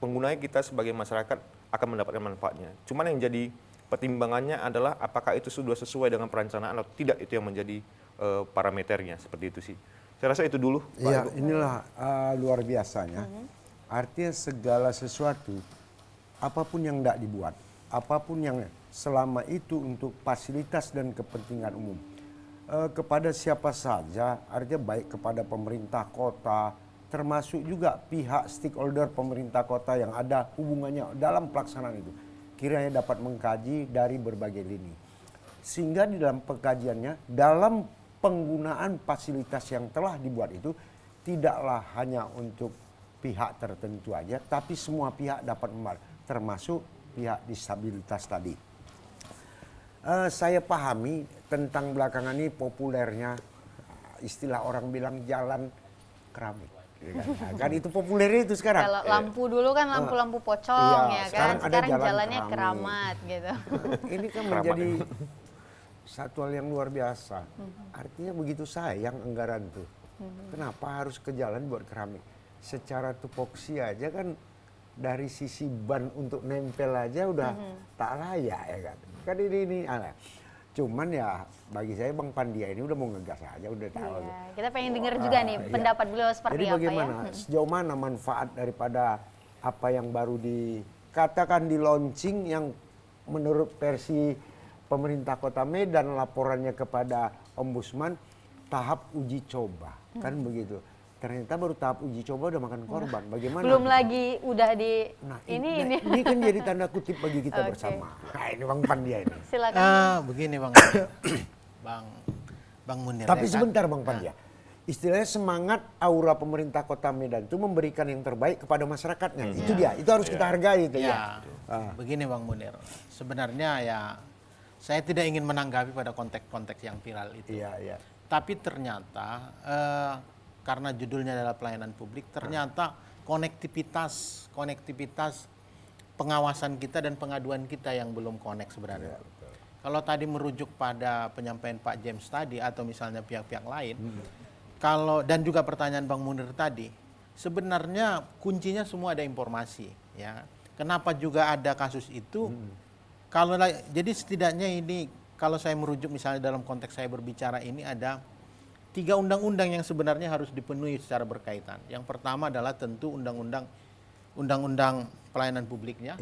Penggunanya kita sebagai masyarakat akan mendapatkan manfaatnya. Cuman yang jadi pertimbangannya adalah apakah itu sudah sesuai dengan perencanaan atau tidak, itu yang menjadi parameternya, seperti itu sih. Saya rasa itu dulu, Pak. Iya, inilah luar biasanya. Artinya segala sesuatu, apapun yang tidak dibuat, apapun yang selama itu untuk fasilitas dan kepentingan umum, kepada siapa saja, artinya baik kepada pemerintah kota, termasuk juga pihak stakeholder pemerintah kota yang ada hubungannya dalam pelaksanaan itu, kiranya dapat mengkaji dari berbagai lini. Sehingga di dalam pengkajiannya, dalam penggunaan fasilitas yang telah dibuat itu tidaklah hanya untuk pihak tertentu aja, tapi semua pihak dapat termasuk pihak disabilitas tadi. Saya pahami tentang belakangan ini populernya istilah orang bilang jalan keramik. Kan itu populer itu sekarang. Kalau lampu dulu kan lampu-lampu pocong ya kan. Sekarang jalannya keramat gitu. Ini kan menjadi satu hal yang luar biasa. Artinya begitu sayang anggaran tuh. Kenapa harus ke jalan buat keramik? Secara tupoksi aja kan dari sisi ban untuk nempel aja udah tak layak ya kan. Kan ini aneh. Cuman ya bagi saya Bang Pandia ini udah mau ngegas aja, udah tahu. Iya, kita pengen dengar juga nih pendapat beliau seperti Jadi apa bagaimana, ya. sejauh mana manfaat daripada apa yang baru dikatakan di launching yang menurut versi pemerintah Kota Medan laporannya kepada Ombudsman tahap uji coba, kan begitu. Ternyata baru tahap uji coba udah makan korban. Bagaimana? Belum lagi udah di ini. Ini kan jadi tanda kutip bagi kita bersama. Nah, ini Bang Pandia ini. Silakan. Begini Bang Munir. Tapi ya kan? sebentar Bang Pandia. Istilahnya semangat aura pemerintah Kota Medan itu memberikan yang terbaik kepada masyarakatnya. Itu dia, itu harus kita hargai itu ya. Begini Bang Munir. Sebenarnya ya saya tidak ingin menanggapi pada konteks-konteks yang viral itu. Iya. Tapi ternyata karena judulnya adalah pelayanan publik, ternyata konektivitas pengawasan kita dan pengaduan kita yang belum connect sebenarnya. Kalau tadi merujuk pada penyampaian Pak James tadi atau misalnya pihak-pihak lain, dan juga pertanyaan Bang Munir tadi, sebenarnya kuncinya semua ada informasi, ya. Kenapa juga ada kasus itu? Jadi setidaknya ini kalau saya merujuk misalnya dalam konteks saya berbicara ini ada 3 undang-undang yang sebenarnya harus dipenuhi secara berkaitan. Yang pertama adalah tentu undang-undang pelayanan publiknya,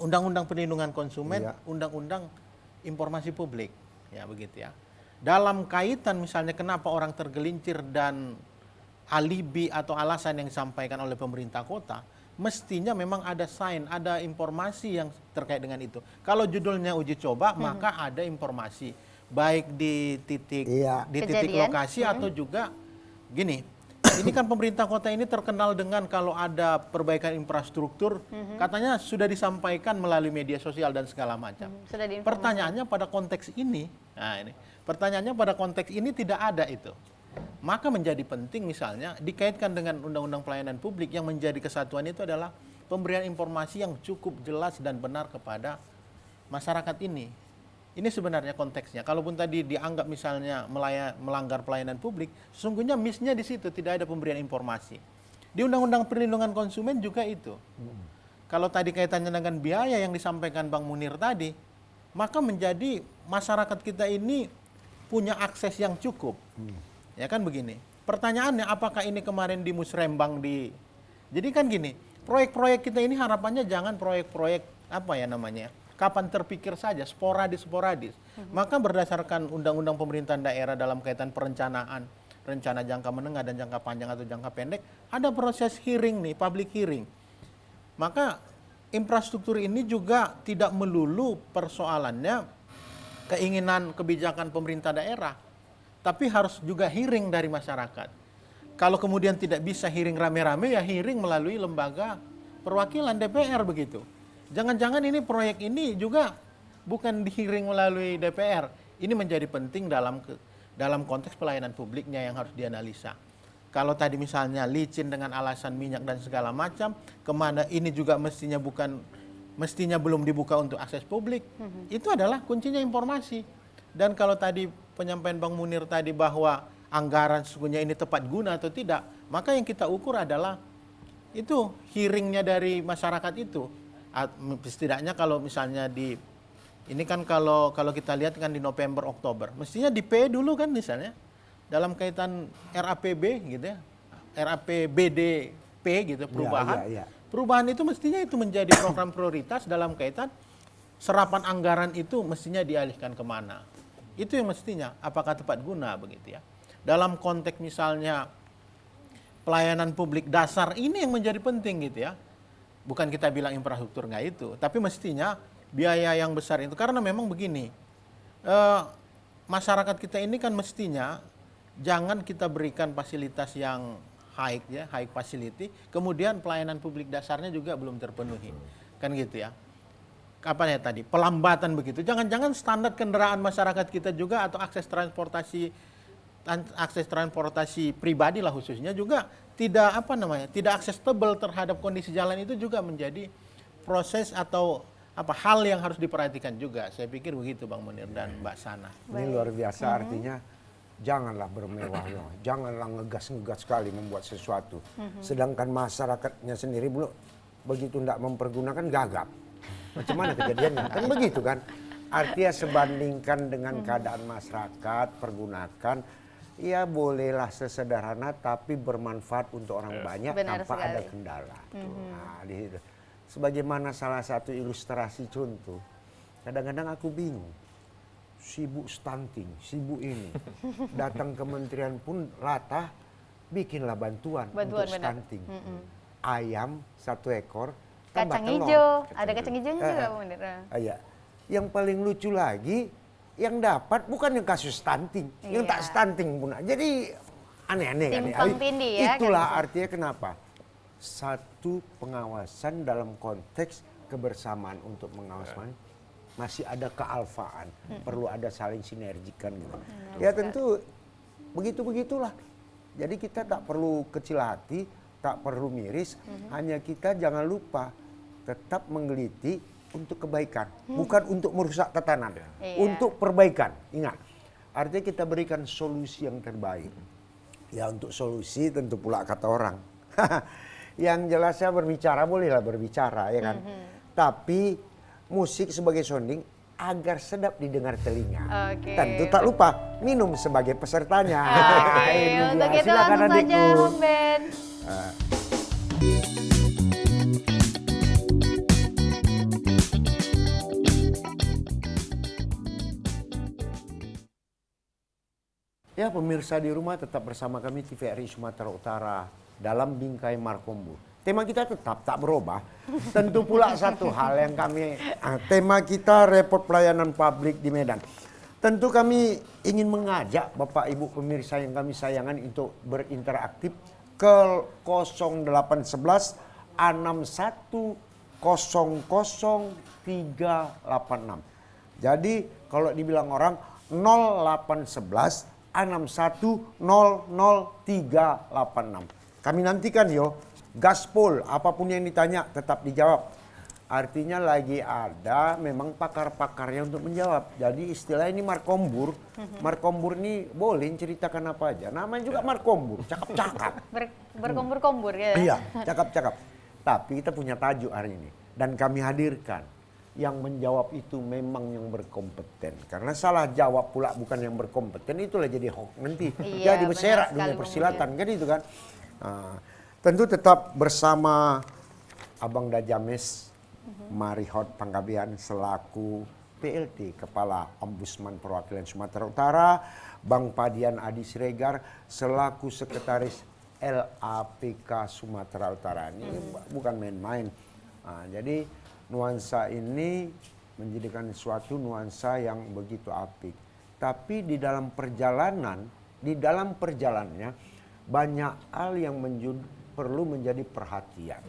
undang-undang perlindungan konsumen, undang-undang informasi publik, ya begitu ya. Dalam kaitan misalnya kenapa orang tergelincir dan alibi atau alasan yang disampaikan oleh pemerintah kota, mestinya memang ada ada informasi yang terkait dengan itu. Kalau judulnya uji coba, maka ada informasi baik di titik lokasi atau juga gini. Ini kan pemerintah kota ini terkenal dengan kalau ada perbaikan infrastruktur, katanya sudah disampaikan melalui media sosial dan segala macam. Pertanyaannya pada konteks ini, pertanyaannya pada konteks ini tidak ada itu. Maka menjadi penting misalnya dikaitkan dengan undang-undang pelayanan publik yang menjadi kesatuan itu adalah pemberian informasi yang cukup jelas dan benar kepada masyarakat ini. Ini sebenarnya konteksnya. Kalaupun tadi dianggap misalnya melanggar pelayanan publik, sesungguhnya miss-nya di situ tidak ada pemberian informasi. Di Undang-Undang Perlindungan Konsumen juga itu. Kalau tadi kaitannya dengan biaya yang disampaikan Bang Munir tadi, maka menjadi masyarakat kita ini punya akses yang cukup. Ya kan begini. Pertanyaannya apakah ini kemarin di Musrembang jadi kan gini, proyek-proyek kita ini harapannya jangan proyek-proyek apa ya namanya, kapan terpikir saja, sporadis. Maka berdasarkan undang-undang pemerintahan daerah dalam kaitan perencanaan, rencana jangka menengah dan jangka panjang atau jangka pendek, ada proses hearing nih, public hearing. Maka infrastruktur ini juga tidak melulu persoalannya keinginan kebijakan pemerintah daerah, tapi harus juga hearing dari masyarakat. Kalau kemudian tidak bisa hearing rame-rame, ya hearing melalui lembaga perwakilan DPR begitu. Jangan-jangan ini proyek ini juga bukan di hearing melalui DPR. Ini menjadi penting dalam konteks pelayanan publiknya yang harus dianalisa. Kalau tadi misalnya licin dengan alasan minyak dan segala macam, kemana ini juga mestinya belum dibuka untuk akses publik. Itu adalah kuncinya informasi. Dan kalau tadi penyampaian Bang Munir tadi bahwa anggaran sesungguhnya ini tepat guna atau tidak, maka yang kita ukur adalah itu hearingnya dari masyarakat itu. Setidaknya kalau misalnya ini kan kalau kita lihat kan di November Oktober, mestinya di PE dulu kan misalnya dalam kaitan RAPB gitu ya, RAPBDP gitu perubahan. Perubahan itu mestinya itu menjadi program prioritas dalam kaitan serapan anggaran itu mestinya dialihkan kemana. Itu yang mestinya, apakah tepat guna begitu ya. Dalam konteks misalnya pelayanan publik dasar ini yang menjadi penting gitu ya. Bukan kita bilang infrastruktur nggak itu, tapi mestinya biaya yang besar itu, karena memang begini, masyarakat kita ini kan mestinya jangan kita berikan fasilitas yang high ya, high facility, kemudian pelayanan publik dasarnya juga belum terpenuhi, kan gitu ya. Apa ya tadi, pelambatan begitu, jangan-jangan standar kendaraan masyarakat kita juga atau akses transportasi pribadi lah khususnya juga tidak tidak aksesibel terhadap kondisi jalan, itu juga menjadi proses atau hal yang harus diperhatikan juga. Saya pikir begitu Bang Munir dan Mbak Sana. Ini luar biasa, artinya janganlah bermewah-mewah, janganlah ngegas-ngegas sekali membuat sesuatu. Sedangkan masyarakatnya sendiri begitu tidak mempergunakan gagap. Macam mana kejadiannya? Kan begitu kan? Artinya sebandingkan dengan keadaan masyarakat, pergunakan, ya bolehlah sesederhana tapi bermanfaat untuk orang banyak. Benar tanpa sekali. ada kendala. Nah, di situ. Sebagaimana salah satu ilustrasi contoh, kadang-kadang aku bingung, sibuk stunting, sibuk ini, datang kementerian pun latah, bikinlah bantuan untuk stunting. Ayam 1 ekor, tambah Kacang telur. hijau, ada kacang hijaunya juga Bang Munir. Iya. Yang paling lucu lagi, yang dapat bukan yang kasus stunting, yang tak stunting pun. Jadi aneh-aneh. Timpang tindih ya. Itulah artinya kenapa satu pengawasan dalam konteks kebersamaan untuk mengawasan masih ada kealfaan, perlu ada saling sinergikan gitu. Ya tentu begitulah. Jadi kita tak perlu kecil hati, tak perlu miris, hanya kita jangan lupa tetap menggeliti untuk kebaikan, bukan untuk merusak tatanan, untuk perbaikan. Ingat, artinya kita berikan solusi yang terbaik. Ya untuk solusi tentu pula kata orang. Yang jelasnya berbicara bolehlah berbicara ya kan. Tapi musik sebagai sounding agar sedap didengar telinga. Tentu tak lupa minum sebagai pesertanya. Untuk itu langsung saja Om Ben. Ya pemirsa di rumah tetap bersama kami TVRI Sumatera Utara dalam Bingkai Markombur. Tema kita tetap tak berubah. Tentu pula satu hal yang tema kita repot pelayanan publik di Medan. Tentu kami ingin mengajak Bapak Ibu pemirsa yang kami sayangan untuk berinteraktif ke 0811 61 00 386. Jadi kalau dibilang orang 0811 61 00 386. Kami nantikan yo, gaspol apapun yang ditanya tetap dijawab. Artinya lagi ada memang pakar-pakarnya untuk menjawab. Jadi istilah ini Markombur. Markombur ini boleh ceritakan apa aja. Namanya juga Markombur, cakap-cakap. Berkombur-kombur ya. Iya, cakap-cakap. Tapi kita punya tajuk hari ini dan kami hadirkan yang menjawab itu memang yang berkompeten. Karena salah jawab pula bukan yang berkompeten, itulah jadi hoax nanti. Iya, Jadi berserak benar dunia sekali, persilatan kan itu kan. Nah, tentu tetap bersama Abang Dajames Marihot Panggabean selaku PLT Kepala Ombudsman Perwakilan Sumatera Utara, Bang Padian Adi Siregar selaku Sekretaris LAPK Sumatera Utara. Ini bukan main-main. Nah, jadi nuansa ini menjadikan suatu nuansa yang begitu apik. Tapi di dalam perjalanannya banyak hal yang perlu menjadi perhatian.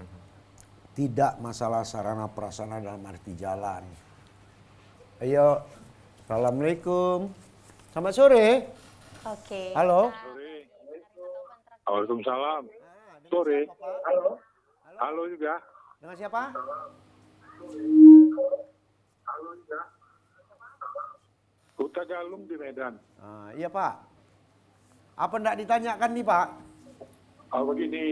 Tidak masalah sarana prasarana dalam arti jalan. Ayo, assalamualaikum. Selamat sore. Oke. Halo. Waalaikumsalam. Sore. Halo juga. Dengan siapa? Huta Galung di Medan. Iya Pak. Apa enggak ditanyakan nih Pak? Begini.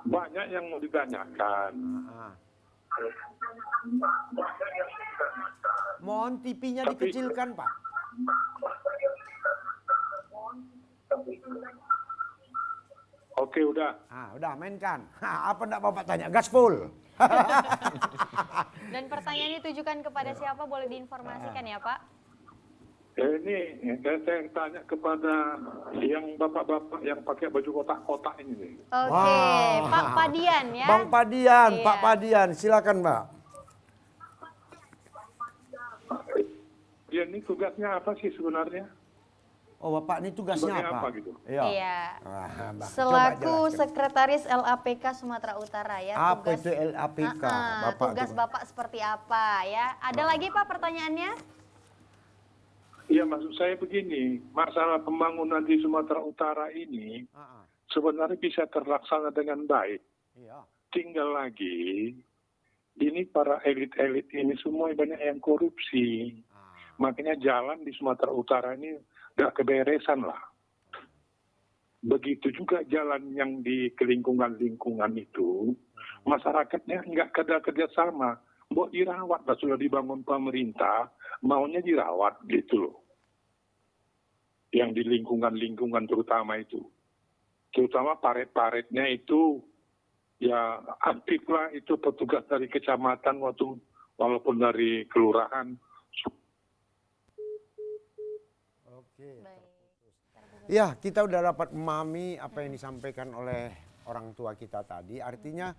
Banyak yang mau ditanyakan. Mohon TV-nya Tapi- dikecilkan Pak. Oke, udah. Udah mainkan. Apa enggak Bapak tanya? Gas full. Dan pertanyaan ini ditujukan kepada siapa? Boleh diinformasikan ya Pak? Ini saya tanya kepada yang bapak-bapak yang pakai baju kotak-kotak ini nih. Oke, Wah. Pak Padian ya. Bang Padian, Iya. Pak Padian, silakan Mbak. Dia ini tugasnya apa sih sebenarnya? Oh Bapak ini tugasnya Sebagai apa? apa gitu? Iya. Mbak, coba Selaku jelaskan. Sekretaris LAPK Sumatera Utara ya. Apa itu LAPK? Bapak tugas tuh. Bapak seperti apa ya? Ada lagi Pak pertanyaannya? Iya, maksud saya begini, masalah pembangunan di Sumatera Utara ini sebenarnya bisa terlaksana dengan baik. Iya. Tinggal lagi, ini para elit-elit ini semua banyak yang korupsi. Makanya jalan di Sumatera Utara ini nggak keberesan lah. Begitu juga jalan yang di lingkungan itu, masyarakatnya nggak kerja sama. Mau dirawat lah, sudah dibangun pemerintah, maunya dirawat gitu loh. Yang di lingkungan terutama itu. Terutama paret-paretnya itu, ya aktif lah itu petugas dari kecamatan walaupun dari kelurahan. Oke. Baik. Ya, kita udah dapat memahami apa yang disampaikan oleh orang tua kita tadi. Artinya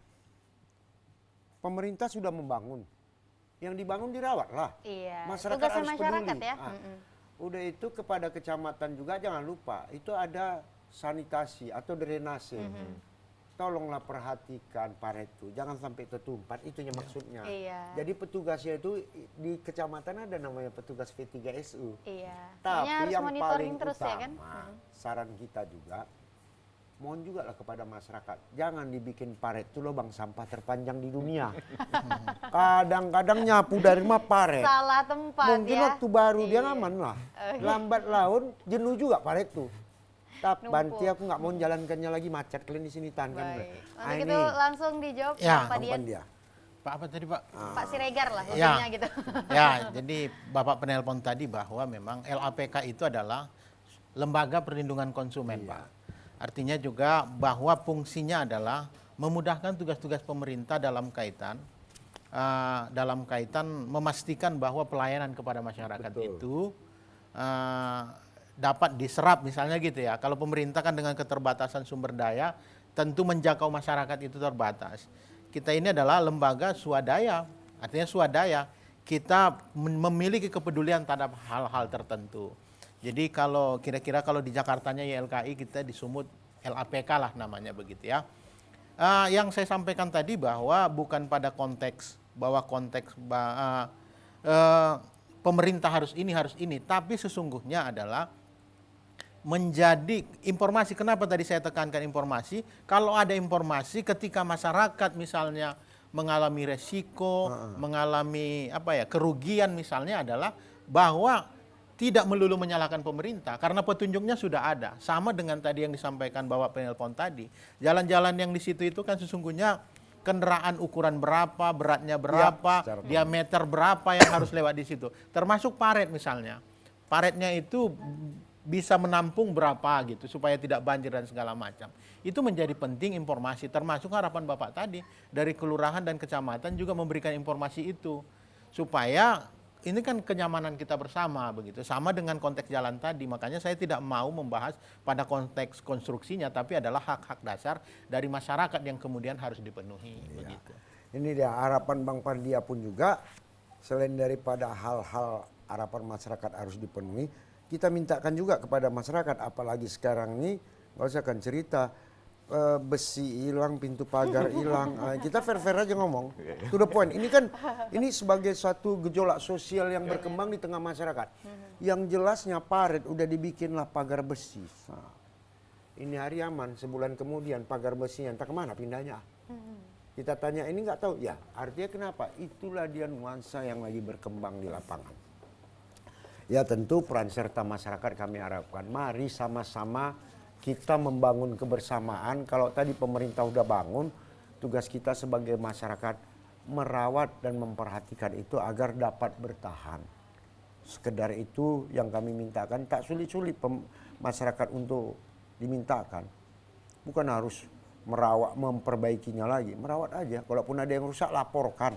pemerintah sudah membangun. Yang dibangun dirawat lah. Iya. Masyarakat Tugasnya harus masyarakat peduli. ya. Udah itu kepada kecamatan juga jangan lupa. Itu ada sanitasi atau drainase. Tolonglah perhatikan paret itu. Jangan sampai tertumpat. Itunya maksudnya. Iya. Jadi petugasnya itu di kecamatan ada namanya petugas P3SU. Iya. Tapi Makanya harus yang monitoring paling terus utama, ya kan? saran kita juga, mohon juga lah kepada masyarakat, jangan dibikin paret itu lubang sampah terpanjang di dunia. Kadang-kadang nyapu dari rumah paret. Salah tempat Mungkin ya. waktu baru dia Iya. aman lah. Oke. Lambat laun jenuh juga paret tuh. Tapi Numpuk. Banti aku nggak mau jalankannya lagi, macet kalian di sini tahan kan. Baik. Ah, Untuk ini itu langsung dijawab Ya, Pak Padian. Bang dia. Pak apa tadi Pak? Pak Siregar lah Ya. ujungnya gitu. Ya, jadi Bapak penelpon tadi bahwa memang LAPK itu adalah Lembaga Perlindungan Konsumen, Pak. Artinya juga bahwa fungsinya adalah memudahkan tugas-tugas pemerintah dalam kaitan memastikan bahwa pelayanan kepada masyarakat itu dapat diserap misalnya gitu ya. Kalau pemerintah kan dengan keterbatasan sumber daya tentu menjangkau masyarakat itu terbatas. Kita ini adalah lembaga swadaya, artinya swadaya. Kita memiliki kepedulian terhadap hal-hal tertentu. Jadi kalau kira-kira kalau di Jakartanya YLKI kita di Sumut LAPK lah namanya begitu ya. Yang saya sampaikan tadi bahwa bukan pada konteks pemerintah harus ini, tapi sesungguhnya adalah menjadi informasi. Kenapa tadi saya tekankan informasi? Kalau ada informasi ketika masyarakat misalnya mengalami resiko, mengalami kerugian misalnya adalah bahwa tidak melulu menyalahkan pemerintah karena petunjuknya sudah ada. Sama dengan tadi yang disampaikan Bapak penelpon tadi. Jalan-jalan yang di situ itu kan sesungguhnya kendaraan ukuran berapa, beratnya berapa, secara diameter berapa yang harus lewat di situ. Termasuk paret misalnya. Paretnya itu bisa menampung berapa gitu supaya tidak banjir dan segala macam. Itu menjadi penting informasi, termasuk harapan Bapak tadi dari kelurahan dan kecamatan juga memberikan informasi itu supaya ini kan kenyamanan kita bersama begitu. Sama dengan konteks jalan tadi, makanya saya tidak mau membahas pada konteks konstruksinya, tapi adalah hak-hak dasar dari masyarakat yang kemudian harus dipenuhi begitu. Ini dia harapan Bang Pardia pun juga, selain daripada hal-hal harapan masyarakat harus dipenuhi, kita mintakan juga kepada masyarakat, apalagi sekarang ini, nggak usah kan cerita, besi hilang, pintu pagar hilang, kita fair-fair aja ngomong, to the point. Ini kan, ini sebagai suatu gejolak sosial yang berkembang di tengah masyarakat. Yang jelasnya paret udah dibikinlah pagar besi. Nah, ini hari aman, sebulan kemudian pagar besinya entah kemana pindahnya. Kita tanya ini nggak tahu, ya artinya kenapa? Itulah dia nuansa yang lagi berkembang di lapangan. Ya tentu peran serta masyarakat kami harapkan, mari sama-sama kita membangun kebersamaan. Kalau tadi pemerintah udah bangun, tugas kita sebagai masyarakat merawat dan memperhatikan itu agar dapat bertahan. Sekedar itu yang kami mintakan, tak sulit-sulit masyarakat untuk dimintakan. Bukan harus merawat, memperbaikinya lagi, merawat aja. Kalaupun ada yang rusak, laporkan.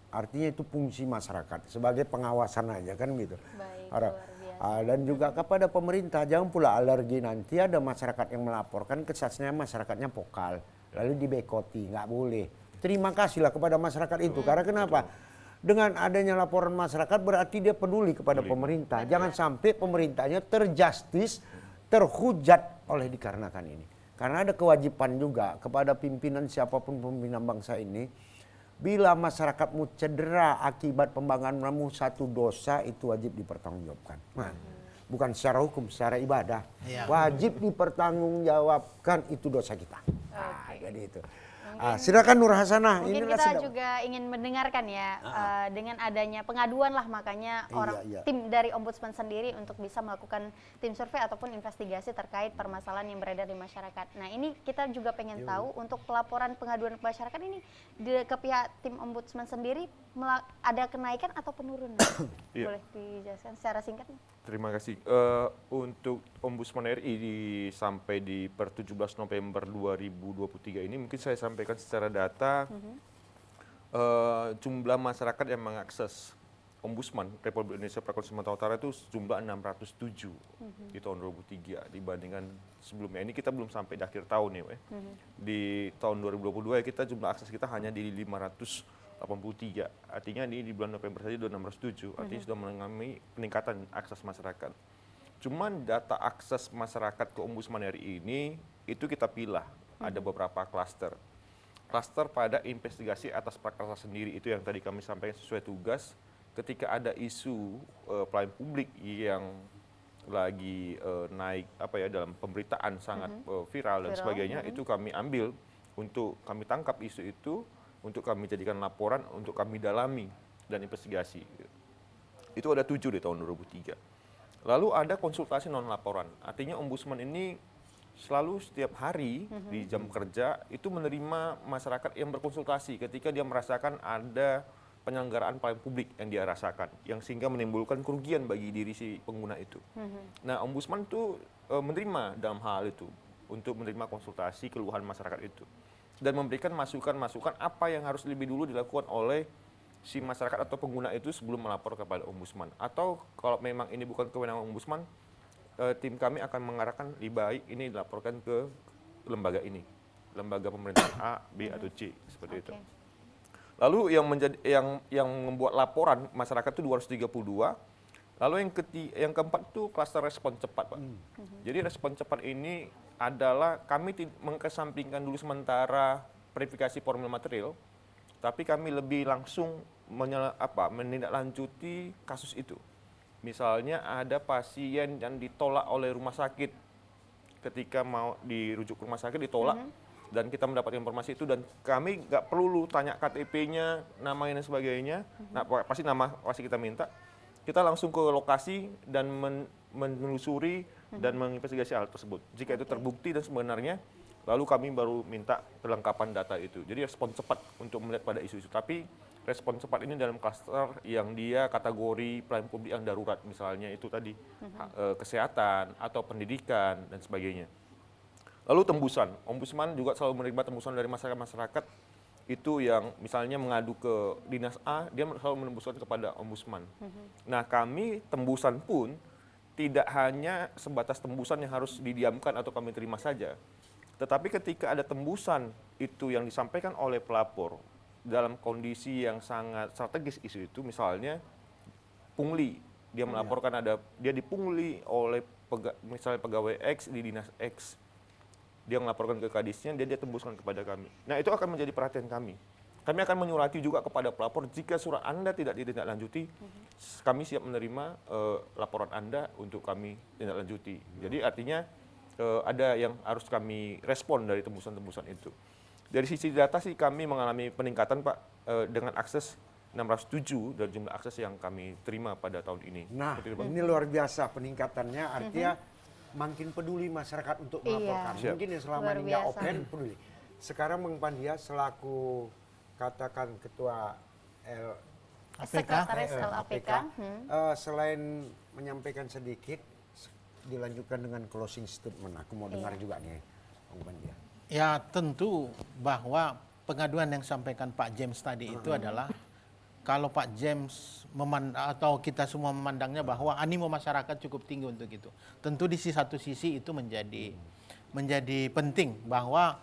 Artinya itu fungsi masyarakat sebagai pengawasan aja kan gitu. Baik, luar biasa. Dan juga kepada pemerintah jangan pula alergi, nanti ada masyarakat yang melaporkan kesannya masyarakatnya vokal lalu dibekoti, nggak boleh. Terima kasihlah kepada masyarakat itu karena kenapa? Dengan adanya laporan masyarakat berarti dia peduli kepada pemerintah. Jangan sampai pemerintahnya terjustis, terhujat oleh dikarenakan ini. Karena ada kewajiban juga kepada pimpinan siapapun pimpinan bangsa ini. Bila masyarakatmu cedera akibat pembangunanmu satu dosa, itu wajib dipertanggungjawabkan. Nah, bukan secara hukum, secara ibadah. Wajib dipertanggungjawabkan, itu dosa kita. Nah, jadi itu. Silakan Nur Hasanah. Mungkin Inilah kita sedang- juga ingin mendengarkan ya dengan adanya pengaduan lah, makanya Iya. tim dari Ombudsman sendiri untuk bisa melakukan tim survei ataupun investigasi terkait permasalahan yang beredar di masyarakat. Nah ini kita juga pengen tahu untuk pelaporan pengaduan masyarakat ini ke pihak tim Ombudsman sendiri ada kenaikan atau penurunan? Iya. Boleh dijelaskan secara singkat? Terima kasih. Untuk Ombudsman RI sampai di per 17 November 2023 ini mungkin saya sampaikan secara data jumlah masyarakat yang mengakses Ombudsman Republik Indonesia Provinsi Sumatera Utara itu jumlah 607 di tahun 2003 dibandingkan sebelumnya. Ini kita belum sampai di akhir tahun ya. Di tahun 2022 kita jumlah akses kita hanya di 583. Artinya di bulan November saja sudah 607. Artinya sudah mengalami peningkatan akses masyarakat. Cuman data akses masyarakat ke Ombudsman RI ini itu kita pilah. Ada beberapa klaster. Klaster pada investigasi atas prakarsa sendiri itu yang tadi kami sampaikan sesuai tugas. Ketika ada isu pelayanan publik yang lagi naik dalam pemberitaan sangat viral dan sebagainya, itu kami ambil untuk kami tangkap isu itu, untuk kami jadikan laporan, untuk kami dalami dan investigasi. Itu ada 7 di tahun 2003. Lalu ada konsultasi non laporan, artinya Ombudsman ini selalu setiap hari di jam kerja itu menerima masyarakat yang berkonsultasi ketika dia merasakan ada penyelenggaraan pelayanan publik yang dia rasakan, yang sehingga menimbulkan kerugian bagi diri si pengguna itu. Nah, Ombudsman itu menerima dalam hal itu untuk menerima konsultasi keluhan masyarakat itu dan memberikan masukan-masukan apa yang harus lebih dulu dilakukan oleh si masyarakat atau pengguna itu sebelum melapor kepada Ombudsman. Atau kalau memang ini bukan kewenangan Ombudsman, tim kami akan mengarahkan lebih baik ini dilaporkan ke lembaga ini, lembaga pemerintahan A, B atau C seperti itu. Lalu yang membuat laporan masyarakat itu 232. Lalu yang keempat itu klaster respon cepat, Pak. Jadi respon cepat ini adalah kami mengesampingkan dulu sementara verifikasi formil material, tapi kami lebih langsung menindaklanjuti kasus itu. Misalnya ada pasien yang ditolak oleh rumah sakit ketika mau dirujuk ke rumah sakit ditolak. Dan kita mendapat informasi itu dan kami nggak perlu tanya KTP-nya, namanya dan sebagainya. Nah, pasti kita minta. Kita langsung ke lokasi dan menelusuri dan menginvestigasi hal tersebut. Jika itu terbukti dan sebenarnya lalu kami baru minta kelengkapan data itu. Jadi respon cepat untuk melihat pada isu-isu. Tapi respon cepat ini dalam klaster yang dia kategori pelayanan publik yang darurat, misalnya itu tadi kesehatan atau pendidikan dan sebagainya. Lalu tembusan, Ombudsman juga selalu menerima tembusan dari masyarakat itu yang misalnya mengadu ke dinas A, dia selalu menembuskan kepada Ombudsman. Nah, kami tembusan pun tidak hanya sebatas tembusan yang harus didiamkan atau kami terima saja. Tetapi ketika ada tembusan itu yang disampaikan oleh pelapor dalam kondisi yang sangat strategis isu itu, misalnya pungli, dia melaporkan dia dipungli oleh misalnya pegawai X di dinas X, dia melaporkan ke kadisnya, dia tembuskan kepada kami. Nah, itu akan menjadi perhatian kami. Kami akan menyurati juga kepada pelapor jika surat Anda tidak ditindaklanjuti, kami siap menerima laporan Anda untuk kami tindaklanjuti. Jadi artinya ada yang harus kami respon dari tembusan-tembusan itu. Dari sisi data sih kami mengalami peningkatan, Pak, dengan akses 607 dari jumlah akses yang kami terima pada tahun ini. Nah, ini luar biasa peningkatannya, artinya makin peduli masyarakat untuk melaporkan. Iya. Mungkin yang selama Luar ini nggak biasa. open peduli. Sekarang Bang Pandia selaku katakan ketua Sekretaris LAPK. selain menyampaikan sedikit, dilanjutkan dengan closing statement. Aku mau dengar juga nih, Bang Pandia. Ya tentu bahwa pengaduan yang sampaikan Pak James tadi itu adalah kalau Pak James atau kita semua memandangnya bahwa animo masyarakat cukup tinggi untuk itu. Tentu di satu sisi itu menjadi penting bahwa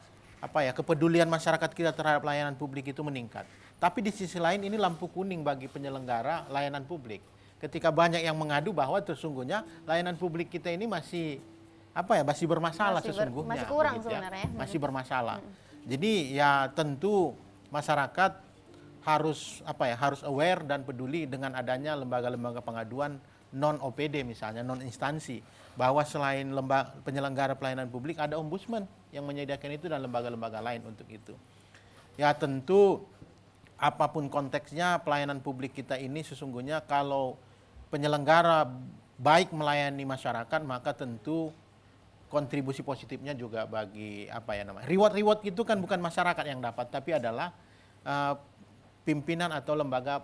kepedulian masyarakat kita terhadap layanan publik itu meningkat. Tapi di sisi lain ini lampu kuning bagi penyelenggara layanan publik. Ketika banyak yang mengadu bahwa sesungguhnya layanan publik kita ini masih bermasalah sesungguhnya. Masih kurang begitu ya. sebenarnya. Masih bermasalah. Jadi ya tentu masyarakat harus aware dan peduli dengan adanya lembaga-lembaga pengaduan non OPD misalnya, non instansi, bahwa selain penyelenggara pelayanan publik ada ombudsman yang menyediakan itu dan lembaga-lembaga lain untuk itu. Ya tentu apapun konteksnya pelayanan publik kita ini sesungguhnya kalau penyelenggara baik melayani masyarakat maka tentu kontribusi positifnya juga bagi reward itu kan bukan masyarakat yang dapat tapi adalah pimpinan atau lembaga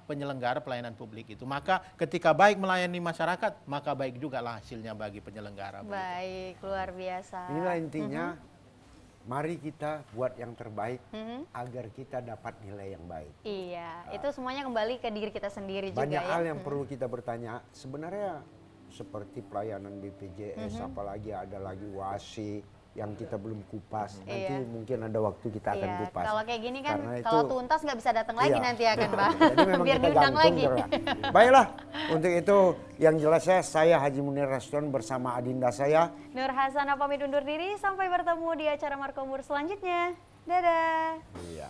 penyelenggara pelayanan publik itu. Maka ketika baik melayani masyarakat, maka baik juga lah hasilnya bagi penyelenggara. Baik, luar biasa. Inilah intinya, mari kita buat yang terbaik agar kita dapat nilai yang baik. Iya, itu semuanya kembali ke diri kita sendiri juga Banyak ya. hal yang perlu kita bertanya, sebenarnya seperti pelayanan BPJS, apalagi ada lagi WASI, yang kita belum kupas. Nanti mungkin ada waktu kita akan kupas. Kalau kayak gini kan, Karena kalau itu- tuntas nggak bisa datang lagi nanti ya kan, Bang. Jadi memang Biar kita diundang gantung lagi. terus. Baiklah, untuk itu yang jelas saya Haji Munir Raston bersama adinda saya. Nur Hasana pamit undur diri, sampai bertemu di acara Markombur selanjutnya. Dadah. Iya.